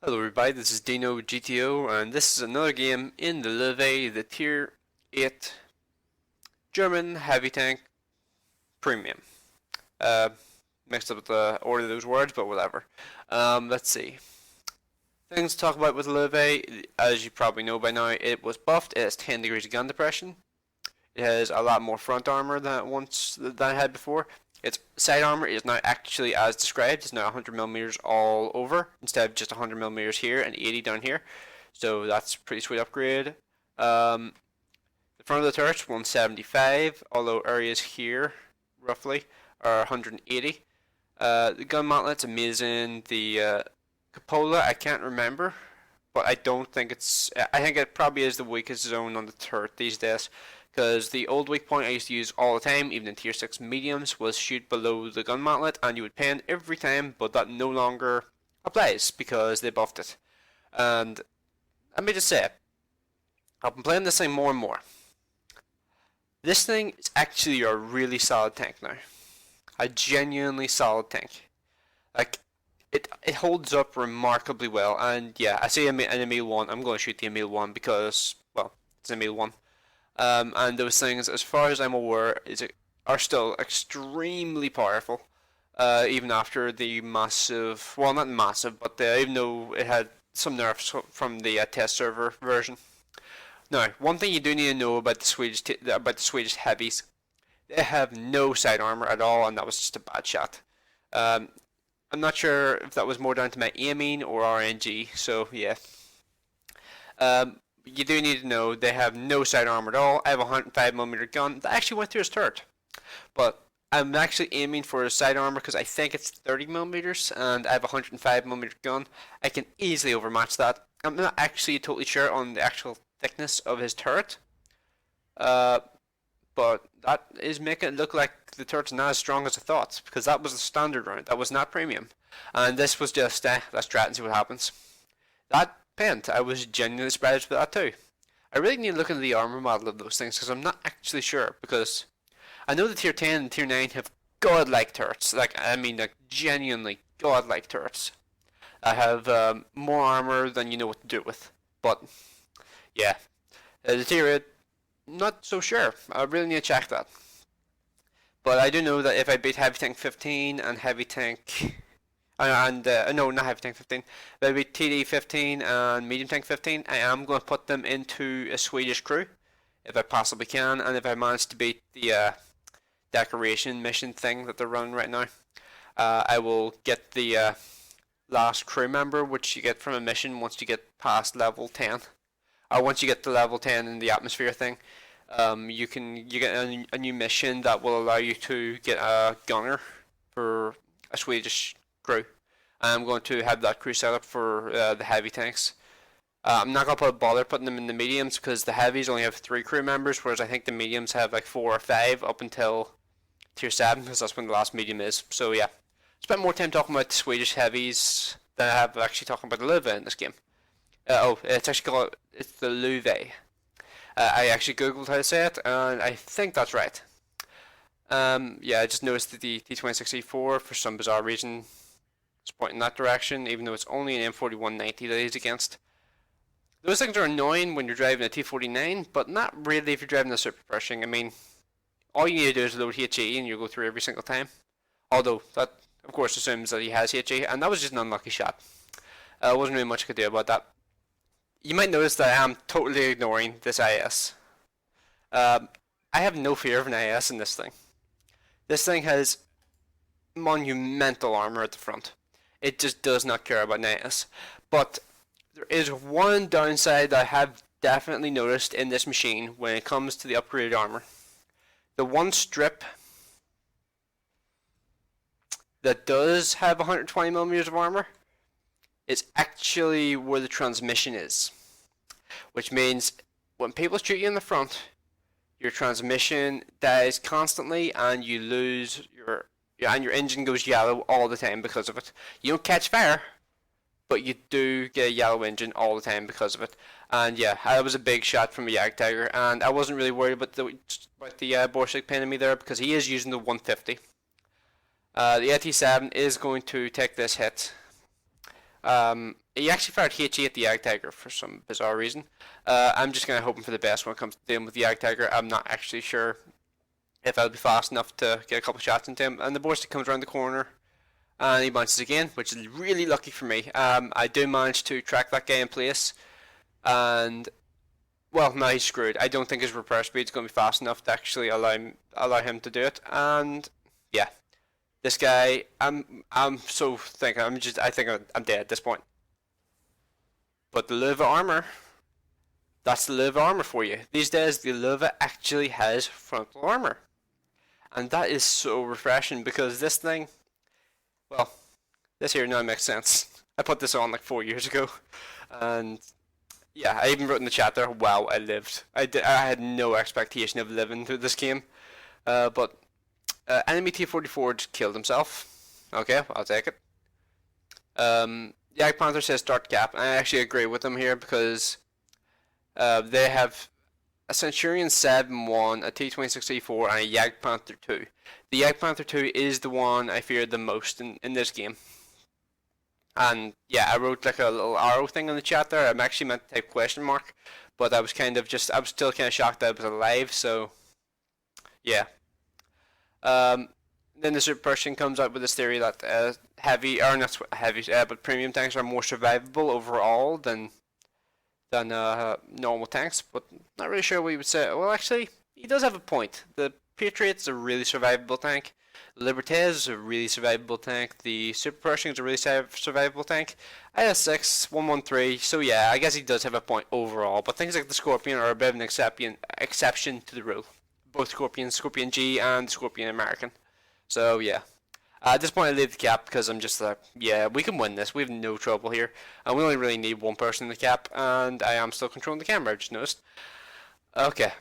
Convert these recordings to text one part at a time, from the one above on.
Hello everybody, this is DeanoGTO, and this is another game in the Lowe, the Tier 8 German Heavy Tank Premium. Mixed up with the order of those words, but whatever. Let's see. Things to talk about with Lowe, as you probably know by now, it was buffed. It has 10 degrees of gun depression. It has a lot more front armor than I had before. Its side armor is now actually as described. It's now 100mm all over instead of just 100mm here and 80 down here. So that's a pretty sweet upgrade. The front of the turret's 175, although areas here roughly are 180. The gun mantlet's amazing. The cupola I can't remember, but I don't think it's. I think it probably is the weakest zone on the turret these days. Because the old weak point I used to use all the time, even in tier 6 mediums, was shoot below the gun mantlet, and you would pen every time, but that no longer applies because they buffed it. And let me just say, I've been playing this thing more and more. This thing is actually a really solid tank now. A genuinely solid tank. Like, it holds up remarkably well, and yeah, I say an Emil 1, I'm going to shoot the Emil 1 because, well, it's an Emil 1. And those things, as far as I'm aware, are still extremely powerful, even after the massive, well, not massive, but even though it had some nerfs from the test server version. Now, one thing you do need to know about the Swedish heavies, they have no side armor at all, and that was just a bad shot. I'm not sure if that was more down to my aiming or RNG, so yeah. You do need to know they have no side armor at all. I have a 105mm gun that actually went through his turret, but I'm actually aiming for his side armor because I think it's 30mm and I have a 105mm gun. I can easily overmatch that. I'm not actually totally sure on the actual thickness of his turret, but that is making it look like the turret's not as strong as I thought, because that was the standard round. That was not premium, and this was just let's try it and see what happens. That pent, I was genuinely surprised with that too. I really need to look into the armor model of those things because I'm not actually sure, because I know the tier 10 and tier 9 have godlike turrets, like genuinely godlike turrets. I have more armor than you know what to do with, but yeah, the tier 8, not so sure. I really need to check that. But I do know that if I beat Heavy Tank 15 and Heavy Tank no, not Heavy Tank 15, maybe TD 15 and Medium Tank 15, I am going to put them into a Swedish crew if I possibly can, and if I manage to beat the decoration mission thing that they're running right now, I will get the last crew member, which you get from a mission once you get past level 10. Once you get to level 10 in the atmosphere thing, you get a new mission that will allow you to get a gunner for a Swedish crew. I'm going to have that crew set up for the heavy tanks. I'm not going to bother putting them in the mediums because the heavies only have 3 crew members, whereas I think the mediums have like 4 or 5 up until tier 7, because that's when the last medium is. So yeah, spent more time talking about the Swedish heavies than I have actually talking about the Lowe in this game. It's actually called, it's the Lowe. I actually googled how to say it, and I think that's right. Yeah, I just noticed that the T26E4 for some bizarre reason is pointing in that direction, even though it's only an M4190 that he's against. Those things are annoying when you're driving a T49, but not really if you're driving a Super Pershing. I mean, all you need to do is load HE and you'll go through every single time. Although, that of course assumes that he has HE, and that was just an unlucky shot. Wasn't really much I could do about that. You might notice that I am totally ignoring this IS. I have no fear of an IS in this thing. This thing has monumental armor at the front. It just does not care about an IS. But there is one downside I have definitely noticed in this machine when it comes to the upgraded armor. The one strip that does have 120mm of armor is actually where the transmission is, which means when people shoot you in the front, your transmission dies constantly and you lose your engine goes yellow all the time because of it. You don't catch fire, but you do get a yellow engine all the time because of it. And yeah, that was a big shot from a Jagdtiger, and I wasn't really worried about the Borsig pinning me there because he is using the 150. The AT7 is going to take this hit. He actually fired HE at the Ag Tiger for some bizarre reason. I'm just kind of hoping for the best when it comes to dealing with the Ag Tiger. I'm not actually sure if I'll be fast enough to get a couple shots into him. And the ballistic comes around the corner, and he bounces again, which is really lucky for me. I do manage to track that guy in place, and well, now he's screwed. I don't think his repair speed is going to be fast enough to actually allow him to do it. And yeah, this guy, I'm so thinking. I think I'm dead at this point. But the Lowe armor, that's the Lowe armor for you. These days, the Lowe actually has frontal armor, and that is so refreshing because this thing, well, this here now makes sense. I put this on like 4 years ago, and yeah, I even wrote in the chat there, wow, I lived. I had no expectation of living through this game. But enemy T-44 just killed himself. Okay, I'll take it. Jagd Panther says start cap. I actually agree with them here because they have a Centurion 7-1, a T-26A4, and a Jagd Panther 2. The Jagd Panther 2 is the one I feared the most in this game. And yeah, I wrote like a little arrow thing in the chat there. I'm actually meant to type question mark, but I was still kind of shocked that I was alive. So yeah. Then the Super Pershing comes out with this theory that heavy, or not heavy, but premium tanks are more survivable overall than normal tanks. But not really sure what you would say. Well, actually, he does have a point. The Patriot is a really survivable tank. Liberté is a really survivable tank. The Super Pershing is a really survivable tank. IS-6, 113. So yeah, I guess he does have a point overall. But things like the Scorpion are a bit of an exception to the rule. Both Scorpions, Scorpion G and Scorpion American. So yeah. At this point I leave the cap because I'm just like, yeah, we can win this. We have no trouble here. And we only really need one person in the cap. And I am still controlling the camera, I just noticed. Okay.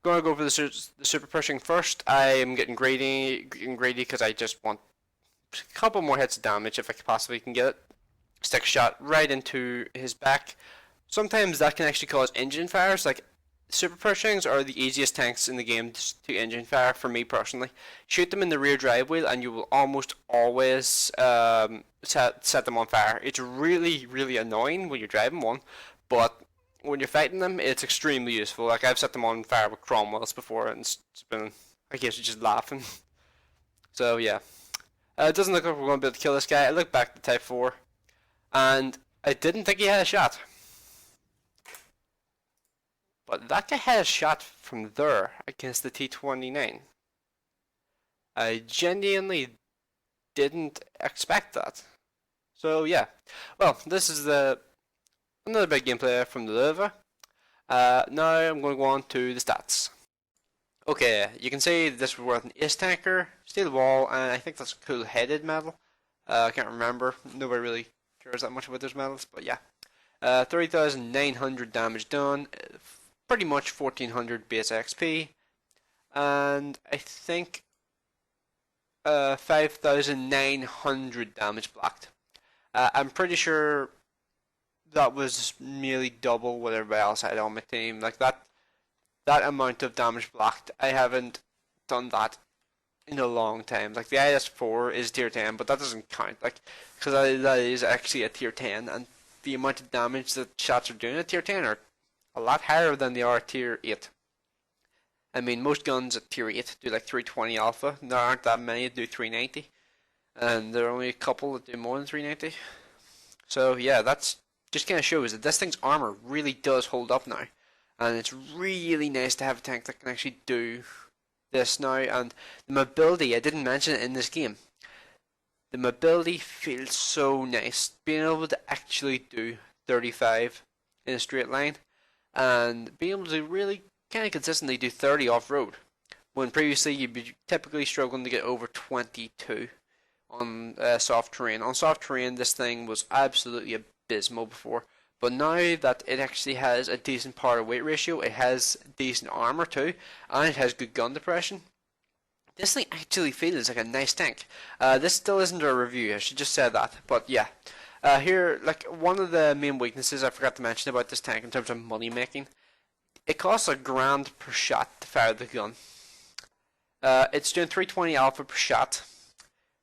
Gonna go for the Super Pershing first. I am getting greedy because I just want a couple more hits of damage if I possibly can get it. Stick a shot right into his back. Sometimes that can actually cause engine fires. Like Super Pershings are the easiest tanks in the game to engine fire for me personally. Shoot them in the rear drive wheel and you will almost always set them on fire. It's really, really annoying when you're driving one, but when you're fighting them, it's extremely useful. Like I've set them on fire with Cromwells before, and it's been, I guess, just laughing. So yeah, it doesn't look like we're going to be able to kill this guy. I look back to Type 4, and I didn't think he had a shot. But that guy had a shot from there against the T-29. I genuinely didn't expect that. So yeah, well, this is another big gameplay from the Lowe. Now I'm going to go on to the stats. Okay, you can see this was worth an ace tanker, steel wall, and I think that's a cool headed medal. I can't remember. Nobody really cares that much about those medals, but yeah. 30,900 damage done, pretty much 1,400 base XP, and I think 5,900 damage blocked. I'm pretty sure that was nearly double what everybody else had on my team. Like that amount of damage blocked, I haven't done that in a long time. Like the IS-4 is tier 10, but that doesn't count. Like because that is actually a tier 10, and the amount of damage that shots are doing at tier 10 are a lot higher than they are at tier 8. I mean, most guns at tier 8 do like 320 alpha. There aren't that many that do 390, and there are only a couple that do more than 390. So yeah, that's just kind of shows that this thing's armor really does hold up now, and it's really nice to have a tank that can actually do this now. And the mobility, I didn't mention it in this game. The mobility feels so nice, being able to actually do 35 in a straight line, and being able to really kind of consistently do 30 off-road, when previously you'd be typically struggling to get over 22 on soft terrain. On soft terrain, this thing was absolutely abysmal before, but now that it actually has a decent power to weight ratio, it has decent armor too, and it has good gun depression, this thing actually feels like a nice tank. This still isn't a review, I should just say that, but yeah. Here, like, one of the main weaknesses I forgot to mention about this tank in terms of money making, it costs $1,000 per shot to fire the gun. It's doing 320 alpha per shot,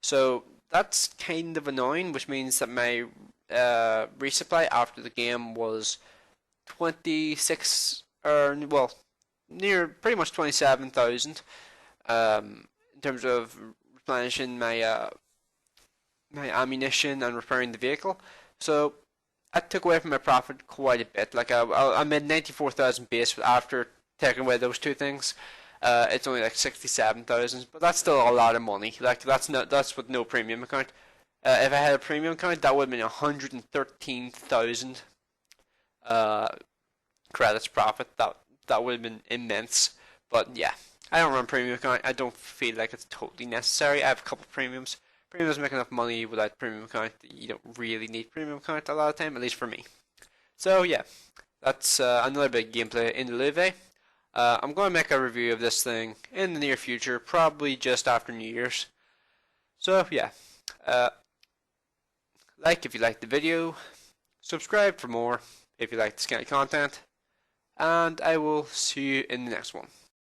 so that's kind of annoying, which means that my resupply after the game was 26, or well, near pretty much 27,000. In terms of replenishing my ammunition and repairing the vehicle, so I took away from my profit quite a bit. Like I made 94,000 base after taking away those two things. It's only like 67,000, but that's still a lot of money. Like that's with no premium account. If I had a premium account, that would have been 113,000 credits profit. That would have been immense. But yeah, I don't run premium account. I don't feel like it's totally necessary. I have a couple premiums. Premiums make enough money without premium account. You don't really need premium account a lot of time, at least for me. So yeah, that's another big gameplay in the Lowe. I'm going to make a review of this thing in the near future, probably just after New Year's. So yeah, like if you liked the video, subscribe for more if you like this kind of content, and I will see you in the next one.